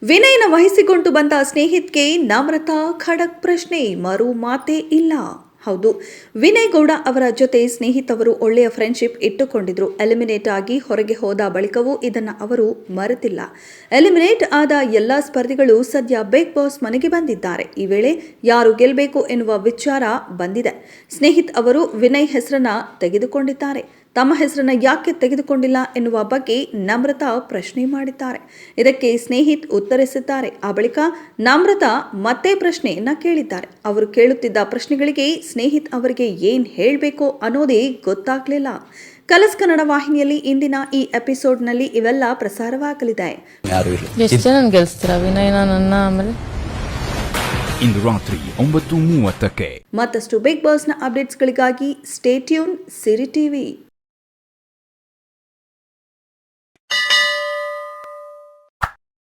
ವಿನಯ್ನ ವಹಿಸಿಕೊಂಡು ಬಂದ ಸ್ನೇಹಿತ್ಗೆ ನಮ್ರತಾ ಖಡಕ್ ಪ್ರಶ್ನೆ, ಮರು ಮಾತೇ ಇಲ್ಲ. ಹೌದು, ವಿನಯ್ ಗೌಡ ಅವರ ಜೊತೆ ಸ್ನೇಹಿತವರು ಒಳ್ಳೆಯ ಫ್ರೆಂಡ್ಶಿಪ್ ಇಟ್ಟುಕೊಂಡಿದ್ರು. ಎಲಿಮಿನೇಟ್ ಆಗಿ ಹೊರಗೆ ಹೋದ ಬಳಿಕವೂ ಇದನ್ನು ಅವರು ಮರೆತಿಲ್ಲ. ಎಲಿಮಿನೇಟ್ ಆದ ಎಲ್ಲ ಸ್ಪರ್ಧಿಗಳು ಸದ್ಯ ಬಿಗ್ ಬಾಸ್ ಮನೆಗೆ ಬಂದಿದ್ದಾರೆ. ಈ ವೇಳೆ ಯಾರು ಗೆಲ್ಲಬೇಕು ಎನ್ನುವ ವಿಚಾರ ಬಂದಿದೆ. ಸ್ನೇಹಿತ್ ಅವರು ವಿನಯ್ ಹೆಸರನ್ನ ತೆಗೆದುಕೊಂಡಿದ್ದಾರೆ. ತಮ್ಮ ಹೆಸರನ್ನ ಯಾಕೆ ತೆಗೆದುಕೊಂಡಿಲ್ಲ ಎನ್ನುವ ಬಗ್ಗೆ ನಮ್ರತಾ ಪ್ರಶ್ನೆ ಮಾಡಿದ್ದಾರೆ. ಇದಕ್ಕೆ ಸ್ನೇಹಿತ್ ಉತ್ತರಿಸಿದ್ದಾರೆ. ಆ ಬಳಿಕ ನಮ್ರತಾ ಮತ್ತೆ ಪ್ರಶ್ನೆಯನ್ನ ಕೇಳಿದ್ದಾರೆ. ಅವರು ಕೇಳುತ್ತಿದ್ದ ಪ್ರಶ್ನೆಗಳಿಗೆ ಸ್ನೇಹಿತ್ ಅವರಿಗೆ ಏನ್ ಹೇಳಬೇಕು ಅನ್ನೋದೇ ಗೊತ್ತಾಗ್ಲಿಲ್ಲ. ಕಲರ್ಸ್ ಕನ್ನಡ ವಾಹಿನಿಯಲ್ಲಿ ಇಂದಿನ ಈ ಎಪಿಸೋಡ್ನಲ್ಲಿ ಇವೆಲ್ಲ ಪ್ರಸಾರವಾಗಲಿದೆ. ಇಂದು ರಾತ್ರಿ 9:30ಕ್ಕೆ ಮತ್ತಷ್ಟು ಬಿಗ್ ಬಾಸ್ನ ಅಪ್ಡೇಟ್ಸ್ಗಳಿಗಾಗಿ ಸ್ಟೇ ಟ್ಯೂನ್ ಸಿರಿ ಟಿವಿ.